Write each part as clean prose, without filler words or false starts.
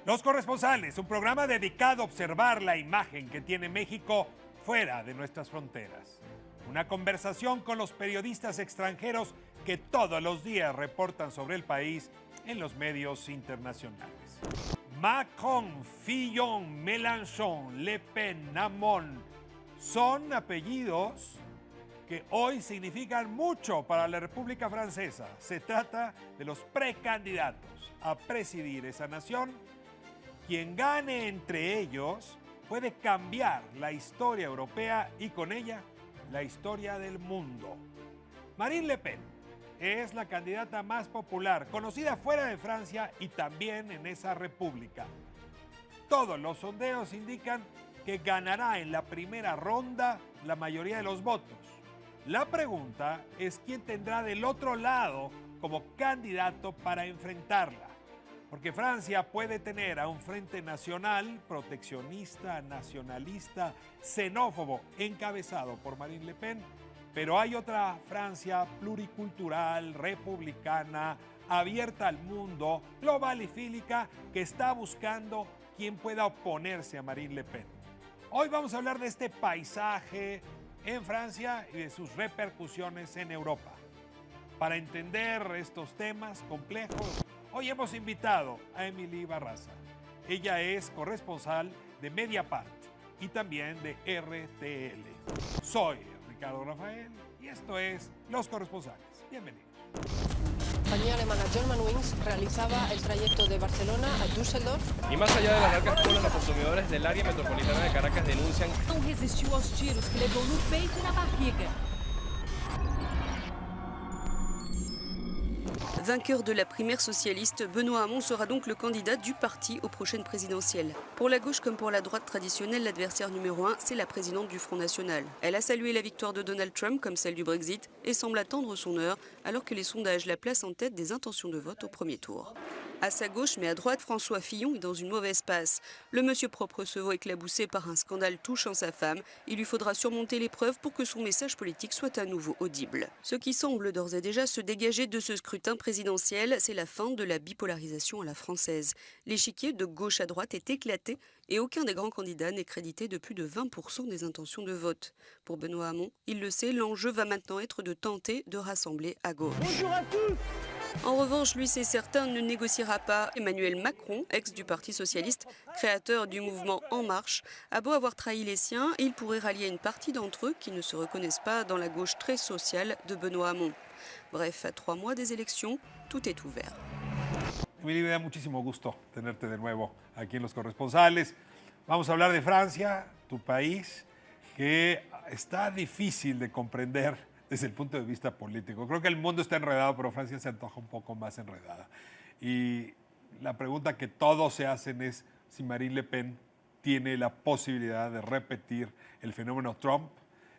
Los Corresponsales, un programa dedicado a observar la imagen que tiene México fuera de nuestras fronteras. Una conversación con los periodistas extranjeros que todos los días reportan sobre el país en los medios internacionales. Macron, Fillon, Mélenchon, Le Pen, Hamon son apellidos que hoy significan mucho para la República Francesa. Se trata de los precandidatos a presidir esa nación. Quien gane entre ellos puede cambiar la historia europea y con ella la historia del mundo. Marine Le Pen es la candidata más popular, conocida fuera de Francia y también en esa república. Todos los sondeos indican que ganará en la primera ronda la mayoría de los votos. La pregunta es quién tendrá del otro lado como candidato para enfrentarla. Porque Francia puede tener a un frente nacional, proteccionista, nacionalista, xenófobo, encabezado por Marine Le Pen, pero hay otra Francia pluricultural, republicana, abierta al mundo, global y fílica, que está buscando quien pueda oponerse a Marine Le Pen. Hoy vamos a hablar de este paisaje en Francia y de sus repercusiones en Europa. Para entender estos temas complejos, hoy hemos invitado a Emily Barraza. Ella es corresponsal de Mediapart y también de RTL. Soy Ricardo Rafael y esto es Los Corresponsales. Bienvenidos. La compañía alemana Germanwings realizaba el trayecto de Barcelona a Düsseldorf. Y más allá de las largas colas, los consumidores del área metropolitana de Caracas denuncian. Não resistiu aos tiros que levou no peito e na barriga. Vainqueur de la primaire socialiste, Benoît Hamon sera donc le candidat du parti aux prochaines présidentielles. Pour la gauche comme pour la droite traditionnelle, l'adversaire numéro 1, c'est la présidente du Front National. Elle a salué la victoire de Donald Trump comme celle du Brexit et semble attendre son heure alors que les sondages la placent en tête des intentions de vote au premier tour. À sa gauche, mais à droite, François Fillon est dans une mauvaise passe. Le monsieur propre se voit éclaboussé par un scandale touchant sa femme. Il lui faudra surmonter l'épreuve pour que son message politique soit à nouveau audible. Ce qui semble d'ores et déjà se dégager de ce scrutin présidentiel, c'est la fin de la bipolarisation à la française. L'échiquier de gauche à droite est éclaté et aucun des grands candidats n'est crédité de plus de 20% des intentions de vote. Pour Benoît Hamon, il le sait, l'enjeu va maintenant être de tenter de rassembler à gauche. Bonjour à tous. En revanche, lui, c'est certain, ne négociera pas. Emmanuel Macron, ex du Parti socialiste, créateur du mouvement En Marche, a beau avoir trahi les siens, il pourrait rallier une partie d'entre eux qui ne se reconnaissent pas dans la gauche très sociale de Benoît Hamon. Bref, à 3 mois des élections, tout est ouvert. Emily, me da muchísimo gusto tenerte de nuevo aquí en Los Corresponsales. Vamos a hablar de Francia, tu país, que está difícil de comprender desde el punto de vista político. Creo que el mundo está enredado, pero Francia se antoja un poco más enredada. Y la pregunta que todos se hacen es si Marine Le Pen tiene la posibilidad de repetir el fenómeno Trump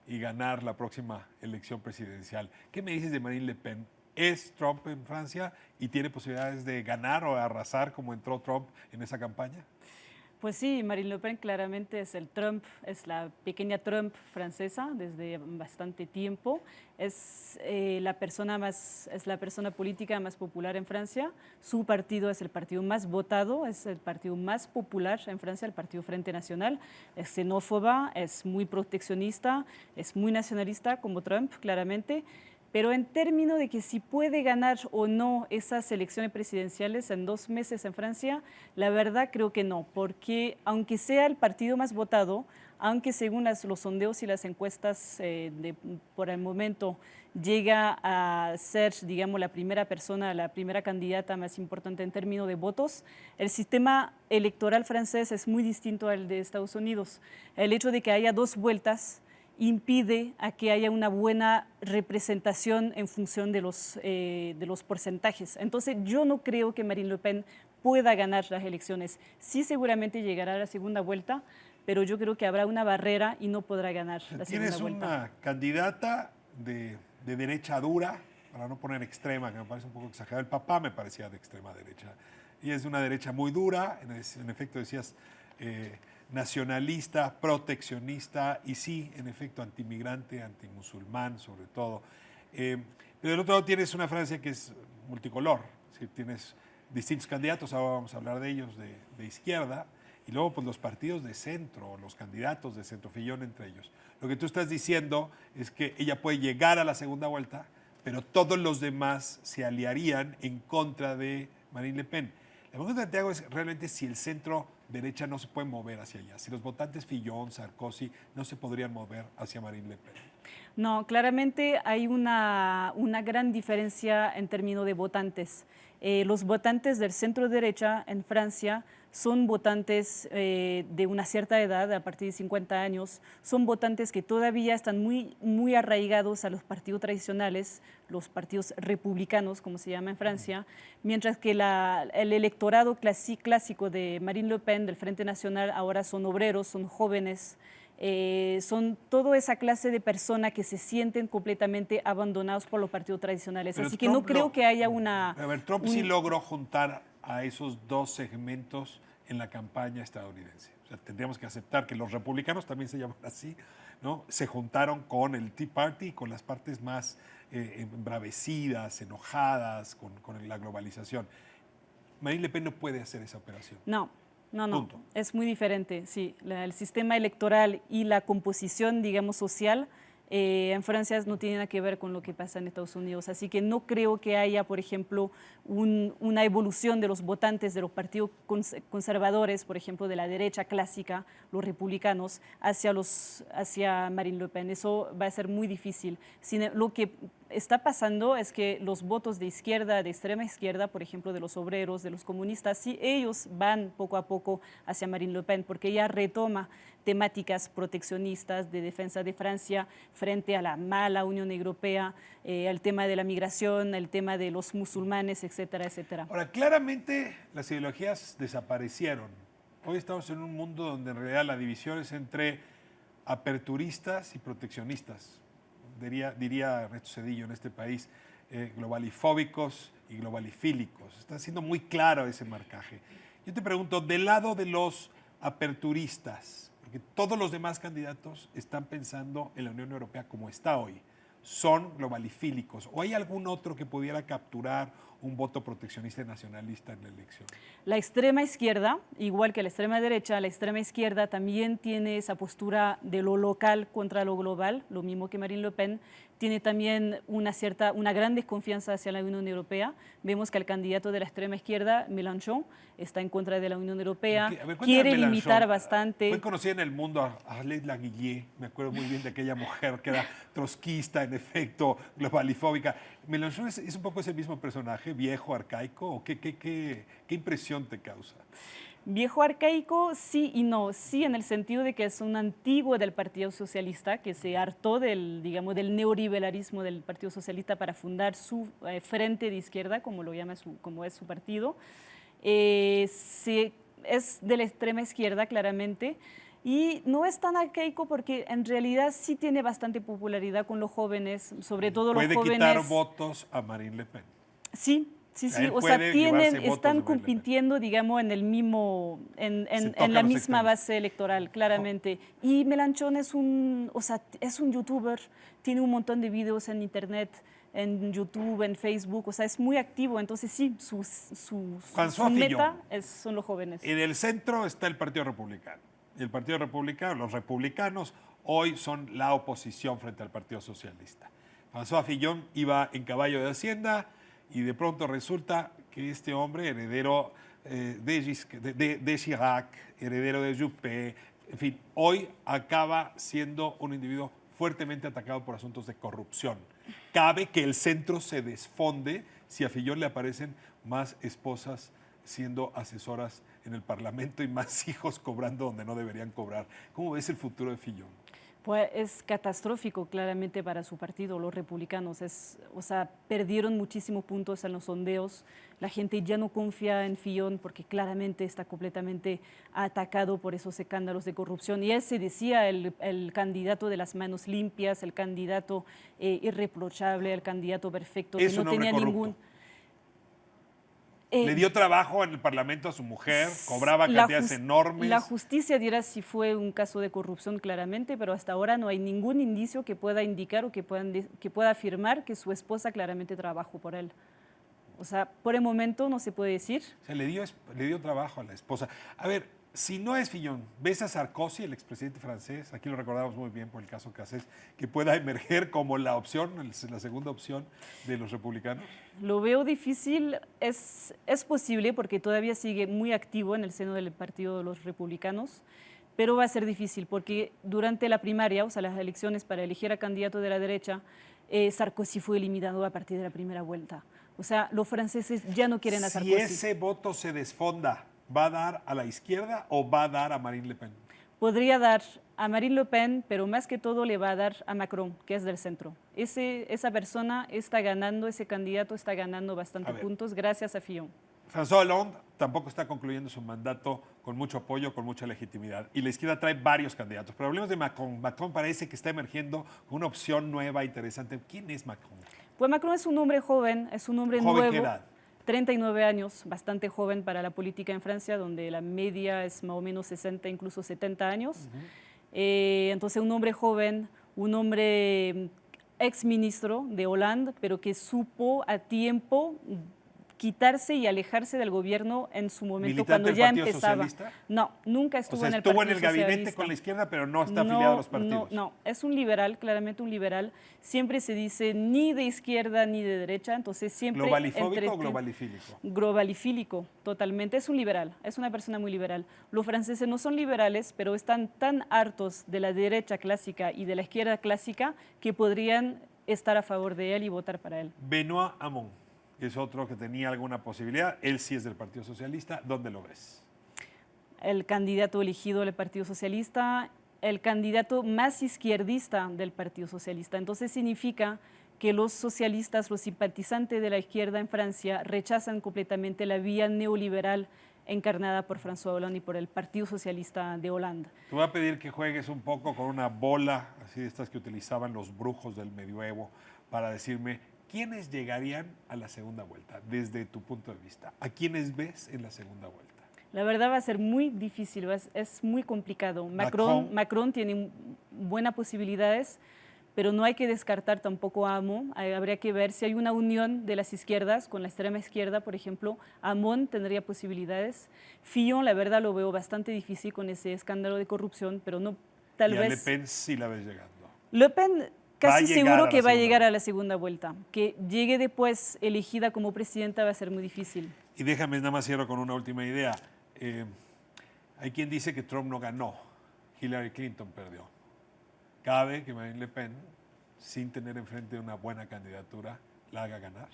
y ganar la próxima elección presidencial. ¿Qué me dices de Marine Le Pen? ¿Es Trump en Francia y tiene posibilidades de ganar o de arrasar como entró Trump en esa campaña? Pues sí, Marine Le Pen claramente es el Trump, es la pequeña Trump francesa desde bastante tiempo. Es la persona política más popular en Francia. Su partido es el partido más votado, es el partido más popular en Francia, el Partido Frente Nacional. Es xenófoba, es muy proteccionista, es muy nacionalista como Trump, claramente. Pero en términos de que si puede ganar o no esas elecciones presidenciales en 2 meses en Francia, la verdad creo que no, porque aunque sea el partido más votado, aunque según los sondeos y las encuestas por el momento llega a ser, digamos, la primera persona, la primera candidata más importante en términos de votos, el sistema electoral francés es muy distinto al de Estados Unidos. El hecho de que haya 2 vueltas impide a que haya una buena representación en función de los porcentajes. Entonces, yo no creo que Marine Le Pen pueda ganar las elecciones. Sí, seguramente llegará a la segunda vuelta, pero yo creo que habrá una barrera y no podrá ganar la segunda vuelta. Tienes una candidata de derecha dura, para no poner extrema, que me parece un poco exagerado. El papá me parecía de extrema derecha. Y es de una derecha muy dura, en efecto decías nacionalista, proteccionista y sí, en efecto, antimigrante, antimusulmán sobre todo. Pero del otro lado tienes una Francia que es multicolor, es decir, tienes distintos candidatos, ahora vamos a hablar de ellos, de izquierda, y luego pues los partidos de centro, los candidatos de centro, Fillon entre ellos. Lo que tú estás diciendo es que ella puede llegar a la segunda vuelta, pero todos los demás se aliarían en contra de Marine Le Pen. La pregunta que te hago es realmente si el centro derecha no se puede mover hacia allá, si los votantes Fillon, Sarkozy no se podrían mover hacia Marine Le Pen. No, claramente hay una gran diferencia en términos de votantes. Los votantes del centro derecha en Francia son votantes de una cierta edad, a partir de 50 años, son votantes que todavía están muy arraigados a los partidos tradicionales, los partidos republicanos, como se llama en Francia, mientras que el electorado clásico de Marine Le Pen, del Frente Nacional, ahora son obreros, son jóvenes, son toda esa clase de personas que se sienten completamente abandonados por los partidos tradicionales. Pero Así que Trump no creo que haya una... A ver, Trump sí logró juntar a esos dos segmentos en la campaña estadounidense. O sea, tendríamos que aceptar que los republicanos también se llaman así, ¿no? Se juntaron con el Tea Party, con las partes más embravecidas, enojadas con la globalización. Marine Le Pen no puede hacer esa operación. No. Punto. Es muy diferente, sí. El sistema electoral y la composición, digamos, social en Francia no tiene nada que ver con lo que pasa en Estados Unidos. Así que no creo que haya, por ejemplo, una evolución de los votantes de los partidos conservadores, por ejemplo, de la derecha clásica, los republicanos, hacia Marine Le Pen. Eso va a ser muy difícil. Lo que está pasando es que los votos de izquierda, de extrema izquierda, por ejemplo, de los obreros, de los comunistas, sí, ellos van poco a poco hacia Marine Le Pen, porque ella retoma temáticas proteccionistas de defensa de Francia frente a la mala Unión Europea, el tema de la migración, el tema de los musulmanes, etcétera, etcétera. Ahora, claramente las ideologías desaparecieron. Hoy estamos en un mundo donde en realidad la división es entre aperturistas y proteccionistas. Diría Ernesto Zedillo en este país, globalifóbicos y globalifílicos. Está siendo muy claro ese marcaje. Yo te pregunto, del lado de los aperturistas, porque todos los demás candidatos están pensando en la Unión Europea como está hoy, son globalifílicos, ¿o hay algún otro que pudiera capturar un voto proteccionista y nacionalista en la elección? La extrema izquierda, igual que la extrema derecha, la extrema izquierda también tiene esa postura de lo local contra lo global, lo mismo que Marine Le Pen. Tiene también una gran desconfianza hacia la Unión Europea. Vemos que el candidato de la extrema izquierda, Mélenchon, está en contra de la Unión Europea, quiere limitar bastante. Fue conocida en el mundo a Arlette Laguillet, me acuerdo muy bien de aquella mujer que era trotskista, en efecto, globalifóbica. ¿Mélenchon es un poco ese mismo personaje, viejo, arcaico, o qué impresión te causa? Viejo arcaico, sí y no. Sí, en el sentido de que es un antiguo del Partido Socialista que se hartó del neoliberalismo del Partido Socialista para fundar su frente de izquierda, como lo llama como es su partido. Es de la extrema izquierda, claramente. Y no es tan arcaico porque en realidad sí tiene bastante popularidad con los jóvenes, sobre todo los jóvenes. ¿Puede quitar votos a Marine Le Pen? Sí. Sí, o sea, están compitiendo, digamos, en el mismo, en la misma base electoral, claramente. Y Mélenchon es un youtuber, tiene un montón de videos en internet, en YouTube, en Facebook, o sea, es muy activo. Entonces sí, su meta son los jóvenes. En el centro está el Partido Republicano. Y el Partido Republicano, los republicanos, hoy son la oposición frente al Partido Socialista. François Fillon iba en caballo de Hacienda, y de pronto resulta que este hombre, heredero de Chirac, heredero de Juppé, en fin, hoy acaba siendo un individuo fuertemente atacado por asuntos de corrupción. Cabe que el centro se desfonde si a Fillon le aparecen más esposas siendo asesoras en el Parlamento y más hijos cobrando donde no deberían cobrar. ¿Cómo ves el futuro de Fillon? Pues es catastrófico claramente para su partido, los republicanos. Perdieron muchísimos puntos en los sondeos. La gente ya no confía en Fillon porque claramente está completamente atacado por esos escándalos de corrupción. Y él se decía el candidato de las manos limpias, el candidato irreprochable, el candidato perfecto, que no tenía ningún... Le dio trabajo en el Parlamento a su mujer, cobraba cantidades enormes. La justicia dirá si fue un caso de corrupción claramente, pero hasta ahora no hay ningún indicio que pueda indicar o que pueda afirmar que su esposa claramente trabajó por él. O sea, por el momento no se puede decir. O sea, le dio trabajo a la esposa. A ver, si no es Fillon, ¿ves a Sarkozy, el expresidente francés? Aquí lo recordamos muy bien por el caso Cassés, que pueda emerger como la opción, la segunda opción de los republicanos. Lo veo difícil, es posible porque todavía sigue muy activo en el seno del Partido de los Republicanos, pero va a ser difícil porque durante la primaria, o sea, las elecciones para elegir a candidato de la derecha, Sarkozy fue eliminado a partir de la primera vuelta. O sea, los franceses ya no quieren a Sarkozy. Si ese voto se desfonda, ¿va a dar a la izquierda o va a dar a Marine Le Pen? Podría dar a Marine Le Pen, pero más que todo le va a dar a Macron, que es del centro. Esa persona está ganando, ese candidato está ganando bastantes puntos gracias a Fillon. François Hollande tampoco está concluyendo su mandato con mucho apoyo, con mucha legitimidad. Y la izquierda trae varios candidatos. Pero hablemos de Macron. Macron parece que está emergiendo con una opción nueva, interesante. ¿Quién es Macron? Pues Macron es un hombre joven, es un hombre ¿Joven nuevo. qué edad? 39 años, bastante joven para la política en Francia, donde la media es más o menos 60, incluso 70 años. Entonces, un hombre joven, un hombre exministro de Hollande, pero que supo a tiempo quitarse y alejarse del gobierno en su momento cuando ya empezaba. Socialista? No, nunca estuvo en el Partido Socialista. Estuvo en el gabinete Socialista. con la izquierda, pero no está afiliado a los partidos. No, es un liberal, claramente un liberal. Siempre se dice ni de izquierda ni de derecha, entonces siempre... ¿Globalifóbico o globalifílico? Globalifílico, totalmente. Es un liberal, es una persona muy liberal. Los franceses no son liberales, pero están tan hartos de la derecha clásica y de la izquierda clásica que podrían estar a favor de él y votar para él. Benoît Hamon, que es otro que tenía alguna posibilidad. Él sí es del Partido Socialista. ¿Dónde lo ves? El candidato elegido del Partido Socialista, el candidato más izquierdista del Partido Socialista. Entonces significa que los socialistas, los simpatizantes de la izquierda en Francia, rechazan completamente la vía neoliberal encarnada por François Hollande y por el Partido Socialista de Hollande. Te voy a pedir que juegues un poco con una bola, así de estas que utilizaban los brujos del medioevo, para decirme quiénes llegarían a la segunda vuelta, desde tu punto de vista. ¿A quiénes ves en la segunda vuelta? La verdad va a ser muy difícil, es muy complicado. Macron tiene buenas posibilidades, pero no hay que descartar tampoco a Hamon. Habría que ver si hay una unión de las izquierdas con la extrema izquierda, por ejemplo. Hamon tendría posibilidades. Fillon, la verdad, lo veo bastante difícil con ese escándalo de corrupción, pero no tal vez... Y a Le Pen sí la ves llegando. Le Pen casi seguro que va a llegar a la segunda vuelta. Que llegue después elegida como presidenta va a ser muy difícil. Y déjame nada más cierro con una última idea. Hay quien dice que Trump no ganó, Hillary Clinton perdió. ¿Cabe que Marine Le Pen, sin tener enfrente una buena candidatura, la haga ganar?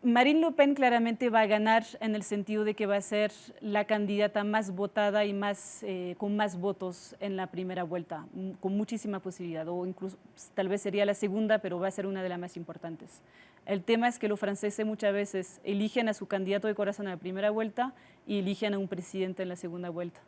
Marine Le Pen claramente va a ganar en el sentido de que va a ser la candidata más votada y con más votos en la primera vuelta, con muchísima posibilidad, o incluso tal vez sería la segunda, pero va a ser una de las más importantes. El tema es que los franceses muchas veces eligen a su candidato de corazón en la primera vuelta y eligen a un presidente en la segunda vuelta.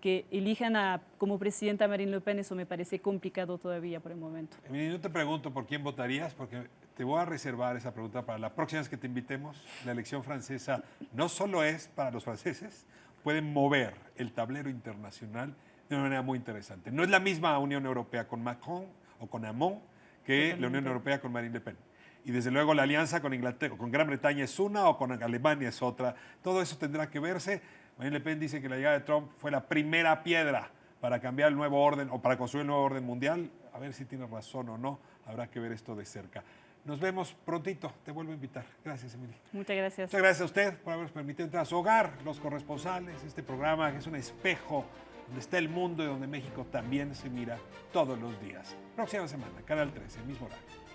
Que elijan como presidenta a Marine Le Pen, eso me parece complicado todavía por el momento. No te pregunto por quién votarías, porque te voy a reservar esa pregunta para la próxima vez que te invitemos. La elección francesa no solo es para los franceses, pueden mover el tablero internacional de una manera muy interesante. No es la misma Unión Europea con Macron o con Hamon que la Unión Europea con Marine Le Pen. Y desde luego la alianza con Inglaterra, con Gran Bretaña es una o con Alemania es otra. Todo eso tendrá que verse. Marine Le Pen dice que la llegada de Trump fue la primera piedra para cambiar el nuevo orden o para construir el nuevo orden mundial. A ver si tiene razón o no. Habrá que ver esto de cerca. Nos vemos prontito. Te vuelvo a invitar. Gracias, Emily. Muchas gracias. Muchas gracias a usted por habernos permitido entrar a su hogar, los corresponsales. Este programa que es un espejo donde está el mundo y donde México también se mira todos los días. Próxima semana, Canal 13, mismo horario.